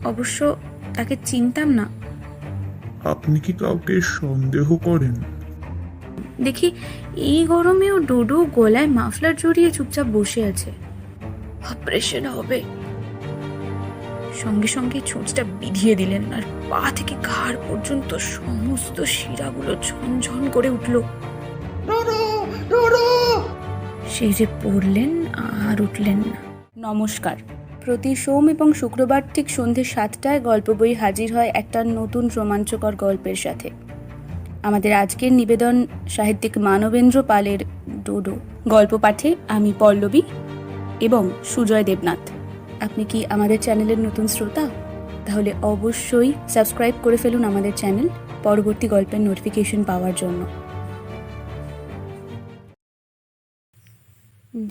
অবশ্য তাকে চিনতাম না। আপনি কি কাউকে সন্দেহ করেন? দেখি এই গরমেও ডোডো গলায় মাফলার জড়িয়ে চুপচাপ বসে আছে। অপারেশন হবে। সঙ্গে সঙ্গে ছুঁচটা বিধিয়ে দিলেন, আর পা থেকে ঘাড় পর্যন্ত সমস্ত শিরাগুলো ঝনঝন করে উঠল। সেই যে পড়লেন আর উঠলেন না। নমস্কার। প্রতি সোম এবং শুক্রবার ঠিক সন্ধে 7টায় গল্প বই হাজির হয় একটা নতুন রোমাঞ্চকর গল্পের সাথে। আমাদের আজকের নিবেদন সাহিত্যিক মানবেন্দ্র পালের ডোডো। গল্প পাঠে আমি পল্লবী এবং সুজয় দেবনাথ। আপনি কি আমাদের চ্যানেলের নতুন শ্রোতা? তাহলে অবশ্যই সাবস্ক্রাইব করে ফেলুন আমাদের চ্যানেল পরবর্তী গল্পের নোটিফিকেশন পাওয়ার জন্য।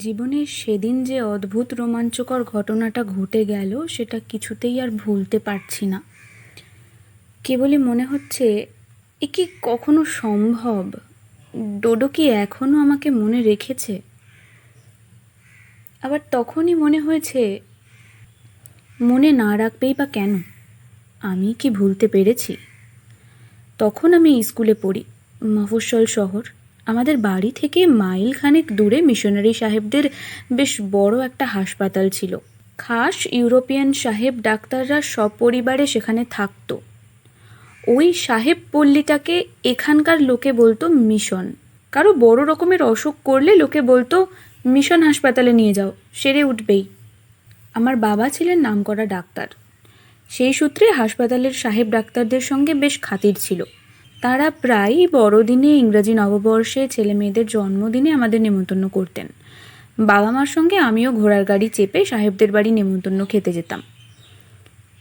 জীবনে সেদিন যে অদ্ভুত রোমাঞ্চকর ঘটনাটা ঘটে গেল সেটা কিছুতেই আর ভুলতে পারছি না। কেবলই মনে হচ্ছে এ কি কখনো সম্ভব? ডোডো কি এখনো আমাকে মনে রেখেছে? আবার তখনই মনে হয়েছে মনে না রাখবেই বা কেন? আমি কি ভুলতে পেরেছি? তখন আমি স্কুলে পড়ি, মফস্বল শহর। আমাদের বাড়ি থেকে মাইল খানেক দূরে মিশনারি সাহেবদের বেশ বড় একটা হাসপাতাল ছিল। খাস ইউরোপিয়ান সাহেব ডাক্তাররা সপরিবারে সেখানে থাকতো। ওই সাহেব পল্লীটাকে এখানকার লোকে বলতো মিশন। কারো বড় রকমের অসুখ করলে লোকে বলতো মিশন হাসপাতালে নিয়ে যাও, সেরে উঠবেই। আমার বাবা ছিলেন নামকরা ডাক্তার। সেই সূত্রে হাসপাতালের সাহেব ডাক্তারদের সঙ্গে বেশ খাতির ছিল। তারা প্রায়ই বড়দিনে, ইংরাজি নববর্ষে, ছেলে মেয়েদের জন্মদিনে আমাদের নেমন্তন্ন করতেন। বাবা মার সঙ্গে আমিও ঘোড়ার গাড়ি চেপে সাহেবদের বাড়ি নেমন্তন্ন খেতে যেতাম।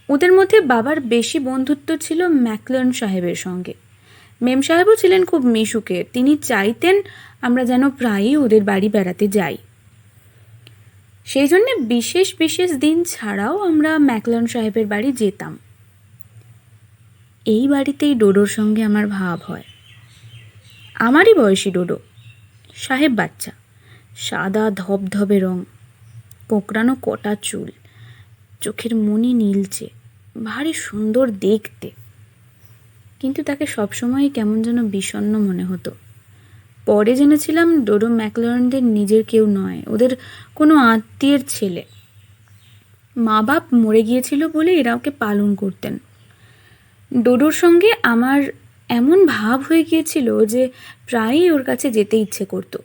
ওদের মধ্যে বাবার বেশি বন্ধুত্ব ছিল ম্যাকলার্ন সাহেবের সঙ্গে। মেম সাহেবও ছিলেন খুব মিশুকে। তিনি চাইতেন আমরা যেন প্রায়ই ওদের বাড়ি বেড়াতে যাই। সেই জন্যে বিশেষ বিশেষ দিন ছাড়াও আমরা ম্যাকলার্ন সাহেবের বাড়ি যেতাম। এই বাড়িতেই ডোডোর সঙ্গে আমার ভাব হয়। আমারই বয়সী ডোডো, সাহেব বাচ্চা, সাদা ধবধবে রং, কোঁকড়ানো কটা চুল, চোখের মনি নীলচে, ভারী সুন্দর দেখতে। কিন্তু তাকে সবসময় কেমন যেন বিষণ্ণ মনে হতো। পরে জেনেছিলাম ডোডো ম্যাকলার্নদের নিজের কেউ নয়, ওদের কোনো আত্মীয়ের ছেলে। মা বাপ মরে গিয়েছিল বলে এরা ওকে পালন করতেন। ডোডোর সঙ্গে আমার এমন ভাব হয়ে গিয়েছিল যে প্রায়ই ওর কাছে যেতে ইচ্ছে করতো।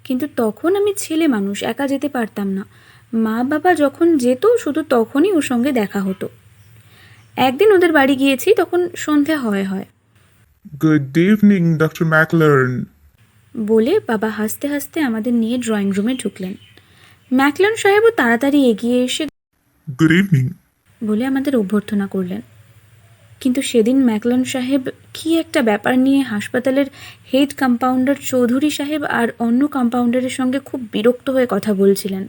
কিন্তু তখন আমি ছেলে মানুষ, একা যেতে পারতাম না। মা বাবা যখন যেত শুধু তখনই ওর সঙ্গে দেখা হতো। একদিন ওদের বাড়ি গিয়েছি, তখন সন্ধে হয় গুড ইভিনিং ডক্টর ম্যাকলার্ন। বলে বাবা হাসতে হাসতে আমাদের নিয়ে ড্রয়িং রুমে ঢুকলেন। ম্যাকলার্ন সাহেবও তাড়াতাড়ি এগিয়ে এসে গুড ইভিনিং বলে আমাদের অভ্যর্থনা করলেন। কিন্তু সেদিন ম্যাকলার্ন সাহেব কি একটা ব্যাপার নিয়ে হাসপাতালের হেড কম্পাউন্ডার চৌধুরী সাহেব আর অন্য কম্পাউন্ডারের সঙ্গে খুব বিরক্ত হয়ে কথা বলছিলেন।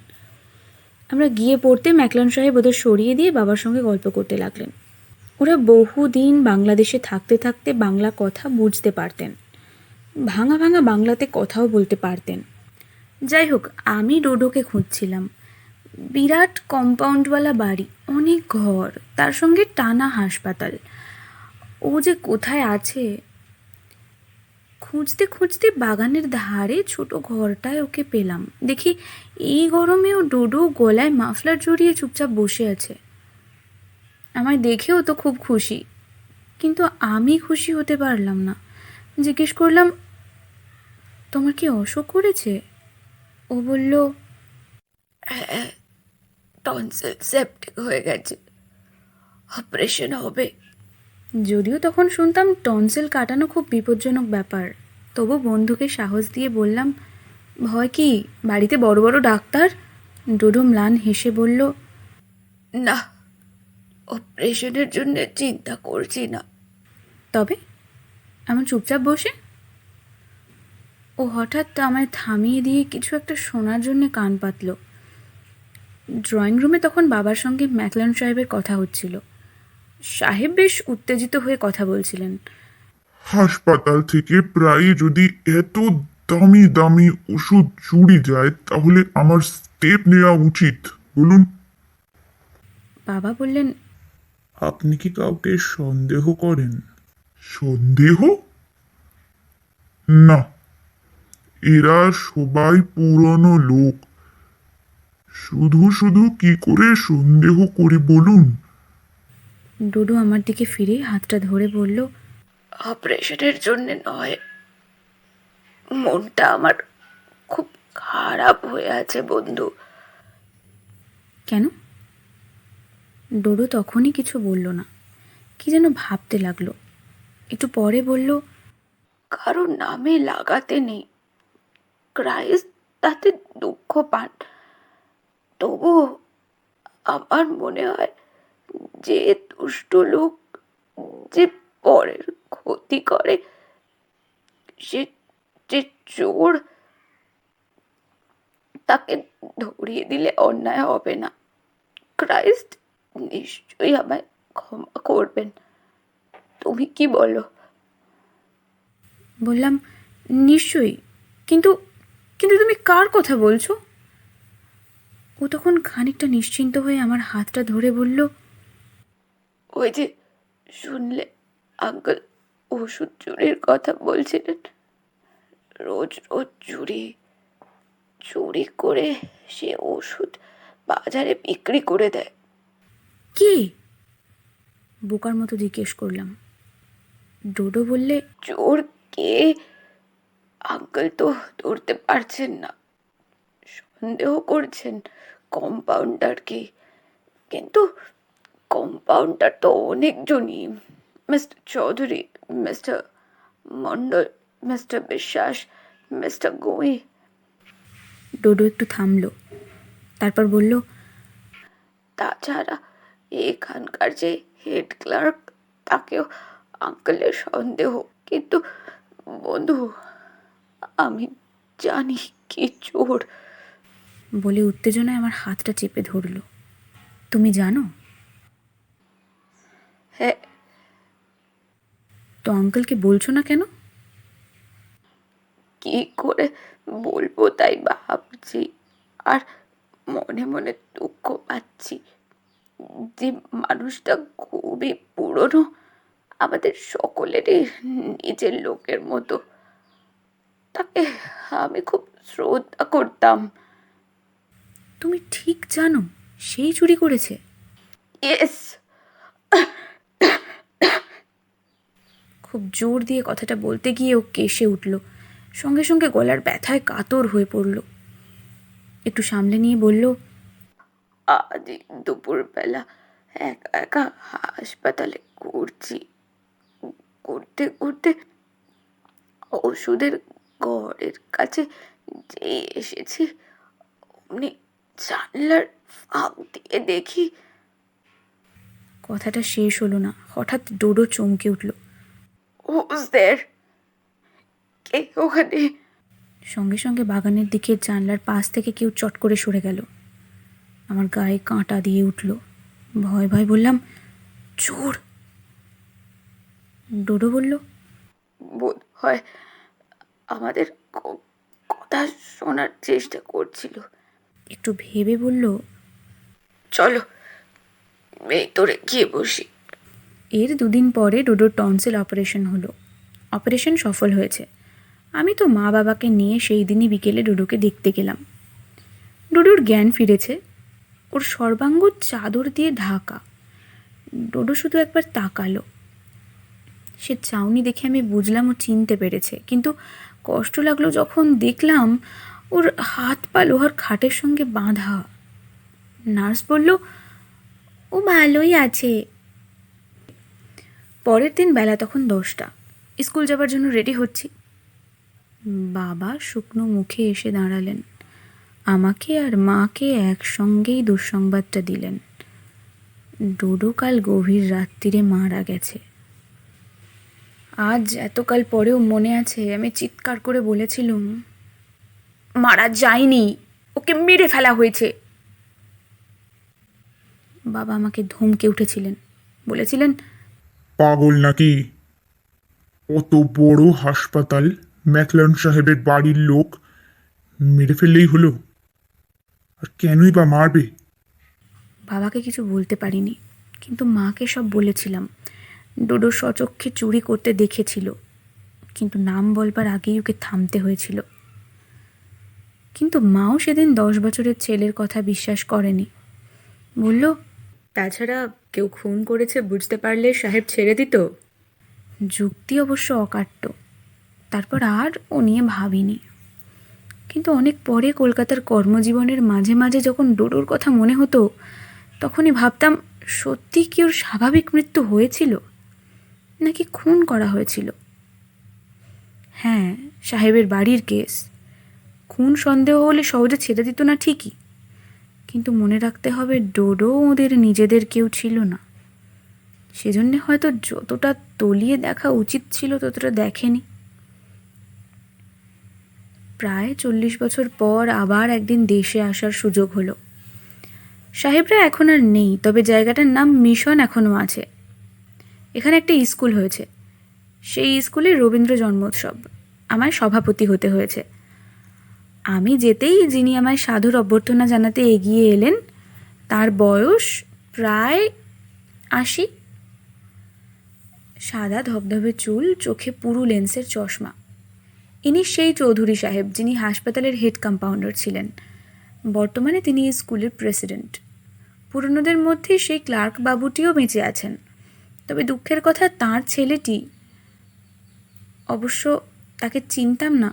আমরা গিয়ে পড়তে ম্যাকলার্ন সাহেব ওদের সরিয়ে দিয়ে বাবার সঙ্গে গল্প করতে লাগলেন। ওরা বহুদিন বাংলাদেশে থাকতে থাকতে বাংলা কথা বুঝতে পারতেন, ভাঙা ভাঙা বাংলাতে কথাও বলতে পারতেন। যাই হোক, আমি ডোডোকে খুঁজছিলাম। বিরাট কম্পাউন্ডওয়ালা বাড়ি, অনেক ঘর, তার সঙ্গে টানা হাসপাতাল। ও যে কোথায় আছে? খুঁজতে খুঁজতে বাগানের ধারে ছোট ঘরটায় ওকে পেলাম। দেখি এই গরমেও ডোডো গলায় মাফলার জড়িয়ে চুপচাপ বসে আছে। আমায় দেখেও তো খুব খুশি, কিন্তু আমি খুশি হতে পারলাম না। জিজ্ঞেস করলাম, তোমার কি অসুখ করেছে? ও বলল, টনসিল সেপ্টিক হয়ে গেছে, অপারেশন হবে। যদিও তখন শুনতাম টনসিল কাটানো খুব বিপজ্জনক ব্যাপার, তবু বন্ধুকে সাহস দিয়ে বললাম, ভয় কি, বাড়িতে বড় বড় ডাক্তার। ডোডো ম্লান হেসে বলল, না, অপারেশনের জন্য চিন্তা করছি না। তবে এমন চুপচাপ বসে? ও হঠাৎ আমায় থামিয়ে দিয়ে কিছু একটা শোনার জন্য কান পাতল। ড্রয়িং রুমে তখন বাবার সঙ্গে ম্যাকলার্ন সাহেবের কথা হচ্ছিল। সাহেব বেশ উত্তেজিত হয়ে কথা বলছিলেন। হাসপাতাল থেকে প্রায়ই যদি এত দামি দামি ওষুধ চুরি যায় তাহলে আমার স্টেপ নেওয়া উচিত, বলুন। বাবা বললেন, আপনি কি কাউকে সন্দেহ করেন? সন্দেহ? না, এরা সবাই পুরনো লোক। শুধু শুধু কি করে সন্দেহ করি বলুন? ডোডো আমার দিকে ফিরে হাতটা ধরে বলল, অপারেশনের জন্য নয়, মনটা আমার খুব খারাপ হয়ে আছে বন্ধু। কেন? ডোডো তখনই কিছু বলল না, কি যেন ভাবতে লাগলো। একটু পরে বলল, কারো নামে লাগাতে নেই, ক্রাইস্ট তাতে দুঃখ পান। তবু আমার মনে হয় যে দুষ্ট লোক যে পরের ক্ষতি করে, সে যে চোর, তাকে ধরিয়ে দিলে অন্যায় হবে না। ক্রাইস্ট নিশ্চয়ই আমায় ক্ষমা করবেন। তুমি কি বলো? বললাম, নিশ্চয়ই, কিন্তু কিন্তু তুমি কার কথা বলছো? ও তখন খানিকটা নিশ্চিন্ত হয়ে আমার হাতটা ধরে বলল, ওই যে শুনলে আঙ্কেল ওষুধ চুরির কথা বলছিলেন, রোজ রোজ চুরি চুরি করে সে ওষুধ বাজারে বিক্রি করে দেয়। কে? বোকার মতো জিজ্ঞেস করলাম। ডোডো বললে, চোর কে আঙ্কেল তো ধরতে পারছেন না, সন্দেহ করছেন কম্পাউন্ডারকে। কিন্তু কম্পাউন্ডার তো অনেকজনই, mister Chowdhury, mister Mondal, mister বিশ্বাস, মিস্টার গোঁই। ডোডো একটু থামলো, তারপর বলল, তাছাড়া এখানকার যে হেড ক্লার্ক, তাকেও আঙ্কেলের সন্দেহ। কিন্তু বন্ধু, আমি জানি কি চোর। বলে উত্তেজনায় আমার হাতটা চেপে ধরলো। তুমি জানো? হ্যাঁ, তো আঙ্কেলকে বলছো না কেন? কি করে বলবো তাই ভাবছি, আর মনে মনে দুঃখ পাচ্ছি যে মানুষটা খুবই পুরনো, আমাদের সকলেরই নিজের লোকের মতো। তাকে আমি খুব শ্রদ্ধা করতাম। তুমি ঠিক জানো সেই চুরি করেছে? ইয়েস। খুব জোর দিয়ে কথাটা বলতে গিয়ে ও কেসে উঠল, সঙ্গে সঙ্গে গলার ব্যথায় কাতর হয়ে পড়ল। একটু সামলে নিয়ে বলল, আজ দুপুরবেলা একা একা হাসপাতালে ঘুরছি, করতে করতে ওষুধের ঘরের কাছে যে এসেছি, অমনি জানলার ফাঁক দিয়ে দেখি। কথাটা শেষ হলো না, হঠাৎ ডোডো চমকে উঠল। Who's there? কে ওখানে? সঙ্গে সঙ্গে বাগানের দিকের জানলার পাশ থেকে কেউ চট করে সরে গেল। আমার গায়ে কাঁটা দিয়ে উঠল। ভয় ভয় বললাম, চোর। ডোডো বলল, বোধ হয় আমাদের কথা শোনার চেষ্টা করছিল। একটু ভেবে বলল, চলো ভেতরে গিয়ে বসি। এর দুদিন পরে ডোডোর টনসিল অপারেশন হলো। অপারেশন সফল হয়েছে। আমি তো মা বাবাকে নিয়ে সেই দিনই বিকেলে ডোডোকে দেখতে গেলাম। ডোডোর জ্ঞান ফিরেছে, ওর সর্বাঙ্গ চাদর দিয়ে ঢাকা। ডোডো শুধু একবার তাকালো। সে চাউনি দেখে আমি বুঝলাম ও চিনতে পেরেছে, কিন্তু কষ্ট লাগলো যখন দেখলাম ওর হাত পা লোহার খাটের সঙ্গে বাঁধা। নার্স বলল, ও ভালোই আছে। পরের দিন বেলা তখন 10টা, স্কুল যাবার জন্য রেডি হচ্ছি। বাবা শুকনো মুখে এসে দাঁড়ালেন, আমাকে আর মাকে একসঙ্গেই দুঃসংবাদটা দিলেন। ডোডো কাল গভীর রাত্রিরে মারা গেছে। আজ এতকাল পরেও মনে আছে আমি চিৎকার করে বলেছিলুম, মারা যায়নি, ওকে মেরে ফেলা হয়েছে। বাবা আমাকে ধমকে উঠেছিলেন, বলেছিলেন, পাগল নাকি? অত বড় হাসপাতাল, ম্যাকলান সাহেবের বাড়ির লোক, মেরে ফেললেই হলো। আর কেনই বা মারবে? বাবাকে কিছু বলতে পারিনি। কিন্তু মাকে সব বলেছিলাম। ডোডো স্বচক্ষে চুরি করতে দেখেছিল, কিন্তু নাম বলবার আগেই ওকে থামতে হয়েছিল। কিন্তু মাও সেদিন 10 বছরের ছেলের কথা বিশ্বাস করেনি। বলল, তাছাড়া কেউ খুন করেছে বুঝতে পারলে সাহেব ছেড়ে দিত। যুক্তি অবশ্য অকাট্য। তারপর আর ও নিয়ে ভাবিনি। কিন্তু অনেক পরে কলকাতার কর্মজীবনের মাঝে মাঝে যখন ডোডোর কথা মনে হতো, তখনই ভাবতাম সত্যি কি ওর স্বাভাবিক মৃত্যু হয়েছিল নাকি খুন করা হয়েছিল। হ্যাঁ, সাহেবের বাড়ির কেস, খুন সন্দেহ হলে সহজে ছেড়ে দিত না ঠিকই, কিন্তু মনে রাখতে হবে ডোডো ওদের নিজেদের কেউ ছিল না। সেজন্যে হয়তো যতটা তলিয়ে দেখা উচিত ছিল ততটা দেখেনি। প্রায় 40 বছর পর আবার একদিন দেশে আসার সুযোগ হলো। সাহেবরা এখন আর নেই, তবে জায়গাটার নাম মিশন এখনও আছে। এখানে একটা স্কুল হয়েছে, সেই স্কুলে রবীন্দ্র জন্মোৎসব। আমায় সভাপতি হতে হয়েছে। আমি যেতেই যিনি আমায় সাদর অভ্যর্থনা জানাতে এগিয়ে এলেন, তার বয়স প্রায় 80। সাদা ধবধবে চুল, চোখে পুরু লেন্সের চশমা। ইনি সেই চৌধুরী সাহেব যিনি হাসপাতালের হেড কম্পাউন্ডার ছিলেন। বর্তমানে তিনি স্কুলের প্রেসিডেন্ট। পুরনোদের মধ্যে সেই ক্লার্ক বাবুটিও বেঁচে আছেন, তবে দুঃখের কথা তার ছেলেটি, অবশ্য তাকে চিনতাম না,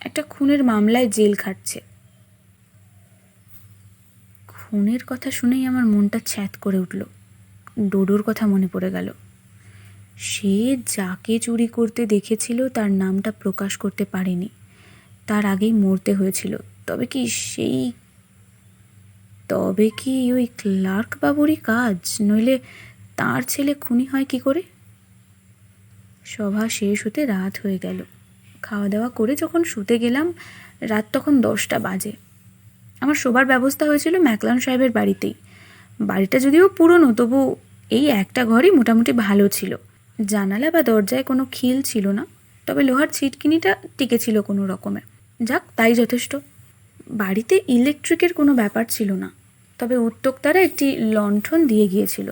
একটা খুনের মামলায় জেল খাটছে। খুনের কথা শুনেই আমার মনটা ছ্যাঁত করে উঠল। ডোডোর কথা মনে পড়ে গেল। সে যাকে চুরি করতে দেখেছিল তার নামটা প্রকাশ করতে পারেনি, তার আগেই মরতে হয়েছিল। তবে কি ওই ক্লার্ক বাবুরই কাজ, নইলে তার ছেলে খুনি হয় কি করে? সভা শেষ হতে রাত হয়ে গেল। খাওয়া দাওয়া করে যখন শুতে গেলাম, রাত তখন 10টা বাজে। আমার শোবার ব্যবস্থা হয়েছিল ম্যাকলান সাহেবের বাড়িতেই। বাড়িটা যদিও পুরনো, তবু এই একটা ঘরই মোটামুটি ভালো ছিল। জানালা বা দরজায় কোনো খিল ছিল না, তবে লোহার ছিটকিনিটা টিকেছিল কোনো রকমে। যাক, তাই যথেষ্ট। বাড়িতে ইলেকট্রিকের কোনো ব্যাপার ছিল না, তবে উত্তক্তারা একটি লণ্ঠন দিয়ে গিয়েছিল।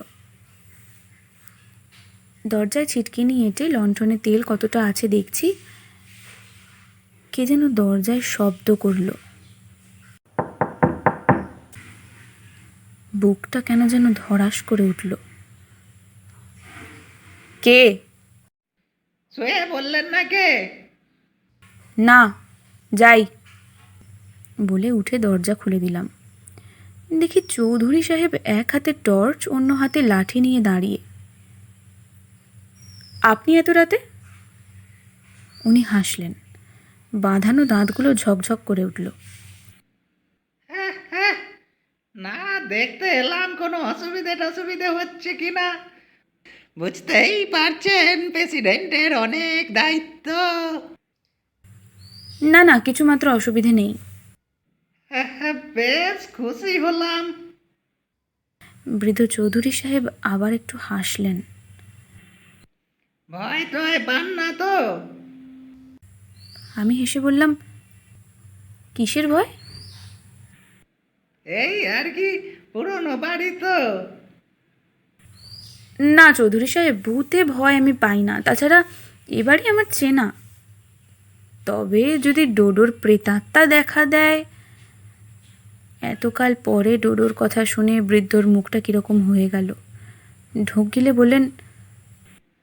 দরজায় ছিটকিনি এঁটে লণ্ঠনে তেল কতটা আছে দেখছি, কে যেন দরজায় শব্দ করল। বুকটা কেন যেন ধড়াস করে উঠল। কে? শুয়ে বললেন না কে? না, যাই বলে উঠে দরজা খুলে দিলাম। দেখি চৌধুরী সাহেব এক হাতে টর্চ, অন্য হাতে লাঠি নিয়ে দাঁড়িয়ে। আপনি এত রাতে? উনি হাসলেন। বাঁধানো দাঁতগুলো ঝকঝক করে উঠল। না, দেখতে এলাম কোনো অসুবিধে হচ্ছে কি না। বুঝতেই পারছেন প্রেসিডেন্টের অনেক দায়িত্ব। না না, কিছু মাত্র অসুবিধে নেই। বেশ খুশি হলাম। বৃদ্ধ চৌধুরী সাহেব আবার একটু হাসলেন। ভয় টয় পান না তো? আমি হেসে বললাম, কিসের ভয়? এই আর কি, পুরনো বাড়ি তো। না চৌধুরী সাহেব, ভূতে ভয় আমি পাই না। তাছাড়া এবারই আমার চেনা। তবে যদি ডোডোর প্রেতাত্মা দেখা দেয়। এতকাল পরে ডোডোর কথা শুনে বৃদ্ধর মুখটা কীরকম হয়ে গেল। ঢোক গিলে বললেন,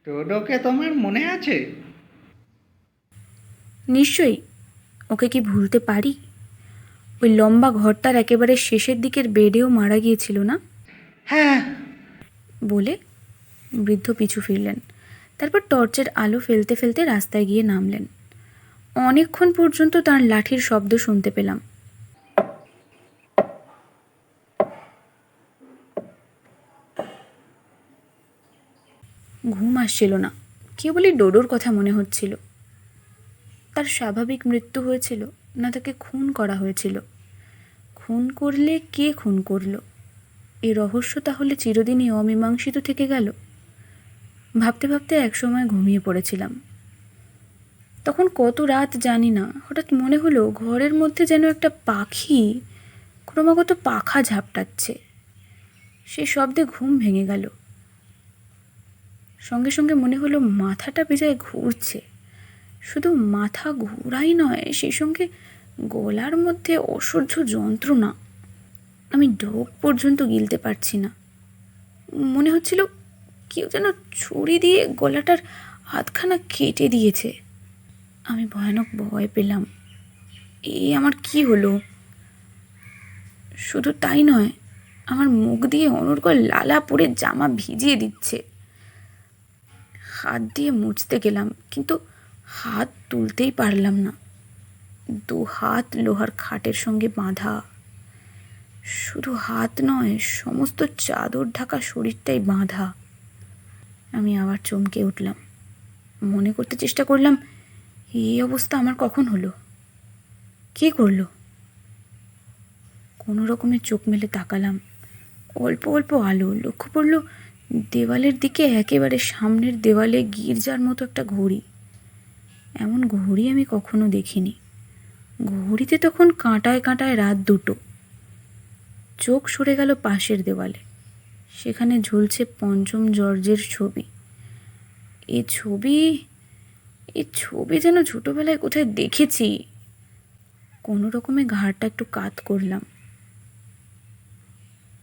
ডোডোকে তোমার মনে আছে? নিশ্চয়ই। ওকে কি ভুলতে পারি? ওই লম্বা ঘরটার একেবারে শেষের দিকের বেডেও মারা গিয়েছিল না? হ্যাঁ। বলে বৃদ্ধ পিছু ফিরলেন। তারপর টর্চের আলো ফেলতে ফেলতে রাস্তায় গিয়ে নামলেন। অনেকক্ষণ পর্যন্ত তার লাঠির শব্দ শুনতে পেলাম। ঘুম আসছিল না, কেবলই ডোডোর কথা মনে হচ্ছিল। তার স্বাভাবিক মৃত্যু হয়েছিল না তাকে খুন করা হয়েছিল? খুন করলে কে খুন করলো? এই রহস্য তাহলে চিরদিনই অমীমাংসিত থেকে গেল। ভাবতে ভাবতে একসময় ঘুমিয়ে পড়েছিলাম। তখন কত রাত জানি না, হঠাৎ মনে হলো ঘরের মধ্যে যেন একটা পাখি ক্রমাগত পাখা ঝাপটাচ্ছে। সেই শব্দে ঘুম ভেঙে গেল। সঙ্গে সঙ্গে মনে হলো মাথাটা বেজায় ঘুরছে। শুধু মাথা ঘোরাই নয়, সেই সঙ্গে গলার মধ্যে অসহ্য যন্ত্রণা। আমি ঢোক পর্যন্ত গিলতে পারছি না। মনে হচ্ছিল কেউ যেন ছুরি দিয়ে গলাটার হাতখানা কেটে দিয়েছে। আমি ভয়ানক ভয় পেলাম। আমার কি হলো? শুধু তাই নয়, আমার মুখ দিয়ে অনর্গল লালা পড়ে জামা ভিজিয়ে দিচ্ছে। হাত দিয়ে মুছতে গেলাম, কিন্তু হাত তুলতেই পারলাম না। 2 হাত লোহার খাটের সঙ্গে বাঁধা। শুধু হাত নয়, সমস্ত চাদর ঢাকা শরীরটাই বাঁধা। আমি আবার চমকে উঠলাম। মনে করতে চেষ্টা করলাম, এই অবস্থা আমার কখন হলো? কে করলো? কোনো রকমে চোখ মেলে তাকালাম। অল্প অল্প আলো। লক্ষ্য পড়ল দেওয়ালের দিকে, একেবারে সামনের দেওয়ালে গির্জার মতো একটা ঘড়ি। এমন ঘড়ি আমি কখনো দেখিনি। ঘড়িতে তখন কাঁটায় কাঁটায় রাত 2টো। চোখ সরে গেল পাশের দেওয়ালে। সেখানে ঝুলছে পঞ্চম জর্জের ছবি। এ ছবি যেন ছোটবেলায় কোথায় দেখেছি। কোনো রকমে ঘাড়টা একটু কাত করলাম।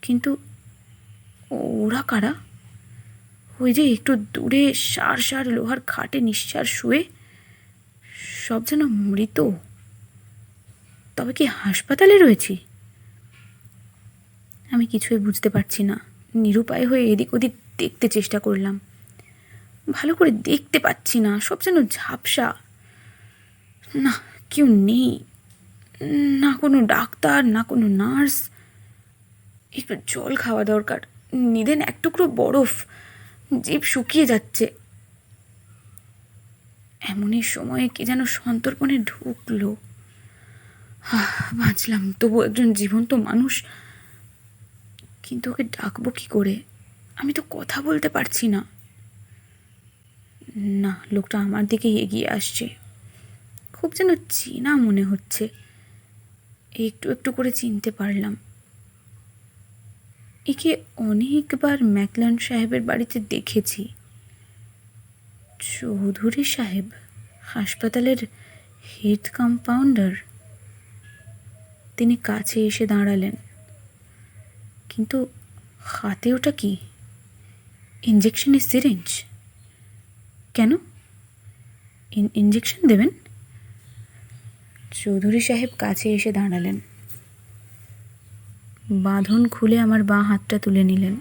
কিন্তু ওরা কারা? ওই যে একটু দূরে সার সার লোহার খাটে নিঃশ্বাস শুয়ে, সব যেন মৃত। তবে কি হাসপাতালে রয়েছি? আমি কিছুই বুঝতে পারছি না। নিরুপায় হয়ে এদিক ওদিক দেখতে চেষ্টা করলাম। ভালো করে দেখতে পাচ্ছি না, সব যেন ঝাপসা। না, কেউ নেই। না কোনো ডাক্তার, না কোনো নার্স। একটু জল খাওয়া দরকার। নিদেন 1 টুকরো বরফ। জিভ শুকিয়ে যাচ্ছে। এমনই সময়ে কে যেন সন্তর্পণে ঢুকলো। বাঁচলাম, তবু একজন জীবন্ত মানুষ। কিন্তু ওকে ডাকবো কি করে? আমি তো কথা বলতে পারছি না। না, লোকটা আমার দিকেই এগিয়ে আসছে। খুব যেন চেনা মনে হচ্ছে। একটু একটু করে চিনতে পারলাম। একে অনেকবার ম্যাকলান সাহেবের বাড়িতে দেখেছি। চৌধুরী সাহেব, হাসপাতালের হেড কম্পাউন্ডার। তিনি কাছে এসে দাঁড়ালেন। কিন্তু হাতে ওটা কি? ইঞ্জেকশনের সিরিঞ্জ। কেন? ইঞ্জেকশন দেবেন? চৌধুরী সাহেব কাছে এসে দাঁড়ালেন। বাঁধন খুলে আমার বাঁ হাতটা তুলে নিলেন।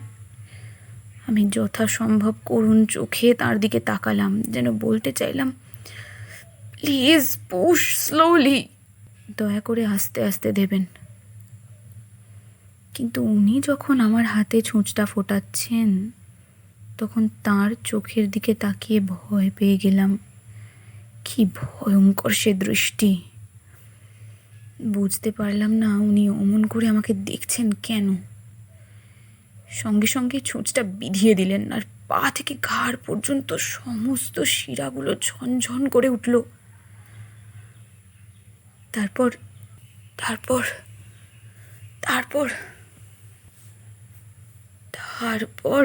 আমি যথাসম্ভব করুণ চোখে তার দিকে তাকালাম, যেন বলতে চাইলাম, প্লিজ পুশ স্লোলি, দয়া করে আস্তে আস্তে দেবেন। কিন্তু উনি যখন আমার হাতে ছুঁচটা ফোটাচ্ছেন, তখন তার চোখের দিকে তাকিয়ে ভয় পেয়ে গেলাম। কি ভয়ঙ্কর সে দৃষ্টি! বুঝতে পারলাম না উনি অমন করে আমাকে দেখছেন কেন। সঙ্গে সঙ্গে ছুঁচটা বিধিয়ে দিলেন, আর পা থেকে ঘাড় পর্যন্ত সমস্ত শিরাগুলো ঝনঝন করে উঠল। তারপর তারপর তারপর তারপর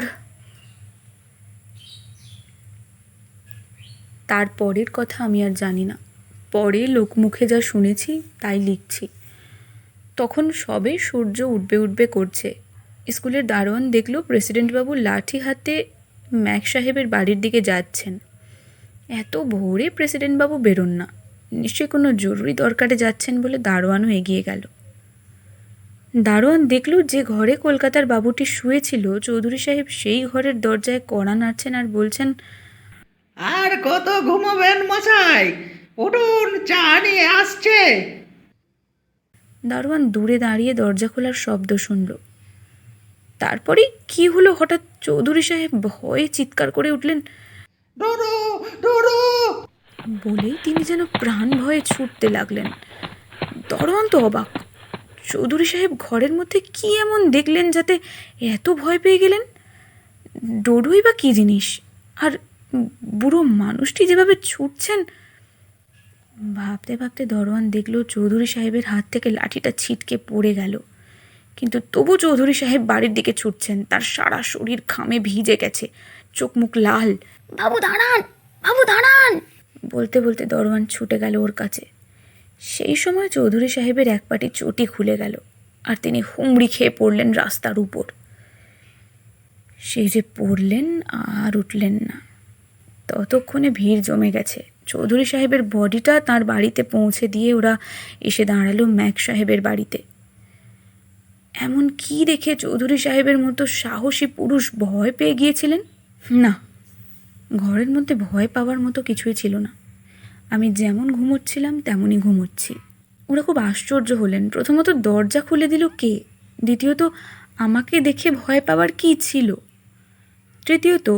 তারপরের কথা আমি আর জানি না। পরে লোকমুখে যা শুনেছি তাই লিখছি। তখন সবে সূর্য উঠবে উঠবে করছে। স্কুলের দারোয়ান দেখল প্রেসিডেন্টবাবু লাঠি হাতে ম্যাক সাহেবের বাড়ির দিকে যাচ্ছেন। এত ভোরে প্রেসিডেন্টবাবু বেরোন না, নিশ্চয়ই কোনো জরুরি দরকারে যাচ্ছেন বলে দারোয়ানও এগিয়ে গেল। দারোয়ান দেখল যে ঘরে কলকাতার বাবুটি শুয়েছিল, চৌধুরী সাহেব সেই ঘরের দরজায় কড়া নাড়ছেন আর বলছেন, আর কত ঘুমাবেন মশাই? উঠুন, চা নিয়ে আসছে। দারোয়ান দূরে দাঁড়িয়ে দরজা খোলার শব্দ শুনল। তারপরে কি হলো, হঠাৎ চৌধুরী সাহেব ভয়ে চিৎকার করে উঠলেন। ডোডো, ডোডো! বলেই তিনি যেন প্রাণ ভয়ে ছুটতে লাগলেন। দারোয়ান তো অবাক। চৌধুরী সাহেব ঘরের মধ্যে কি এমন দেখলেন যাতে এত ভয় পেয়ে গেলেন? ডোডোই বা কী জিনিস? আর বুড়ো মানুষটি যেভাবে ছুটছেন। ভাবতে ভাবতে দারোয়ান দেখল চৌধুরী সাহেবের হাত থেকে লাঠিটা ছিটকে পড়ে গেল। কিন্তু তবু চৌধুরী সাহেব বাড়ির দিকে ছুটছেন। তার সারা শরীর ঘামে ভিজে গেছে, চোখ মুখ লাল। বাবু দাঁড়ান, বাবু দাঁড়ান বলতে বলতে দরওয়ান ছুটে গেল ওর কাছে। সেই সময় চৌধুরী সাহেবের এক পাটি চটি খুলে গেল আর তিনি হুমড়ি খেয়ে পড়লেন রাস্তার উপর। সেই যে পড়লেন আর উঠলেন না। ততক্ষণে ভিড় জমে গেছে। চৌধুরী সাহেবের বডিটা তার বাড়িতে পৌঁছে দিয়ে ওরা এসে দাঁড়ালো ম্যাক সাহেবের বাড়িতে। এমন কি দেখে চৌধুরী সাহেবের মতো সাহসী পুরুষ ভয় পেয়ে গিয়েছিলেন? না, ঘরের মধ্যে ভয় পাওয়ার মতো কিছুই ছিল না। আমি যেমন ঘুমোচ্ছিলাম তেমনই ঘুমোচ্ছি। ওরা খুব আশ্চর্য হলেন। প্রথমত দরজা খুলে দিল কে? দ্বিতীয়ত আমাকে দেখে ভয় পাওয়ার কী ছিল? তৃতীয়ত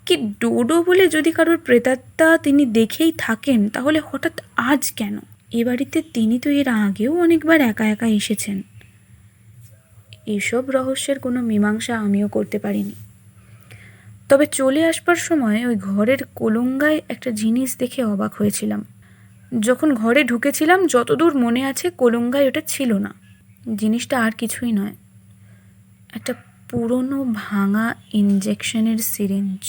কি ডোডো বলে যদি কারোর প্রেতাত্মা তিনি দেখেই থাকেন, তাহলে হঠাৎ আজ কেন? এ বাড়িতে তিনি তো এর আগেও অনেকবার একা একা এসেছেন। এসব রহস্যের কোনো মীমাংসা আমিও করতে পারিনি। তবে চলে আসবার সময় ওই ঘরের কোলঙ্গায় একটা জিনিস দেখে অবাক হয়েছিলাম। যখন ঘরে ঢুকেছিলাম, যতদূর মনে আছে, কোলঙ্গায় ওটা ছিল না। জিনিসটা আর কিছুই নয়, একটা পুরনো ভাঙা ইনজেকশনের সিরিঞ্জ।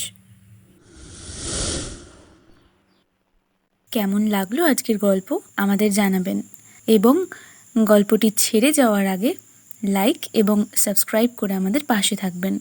কেমন লাগলো আজকের গল্প আমাদের জানাবেন, এবং গল্পটি ছেড়ে যাওয়ার আগে লাইক এবং সাবস্ক্রাইব করে আমাদের পাশে থাকবেন।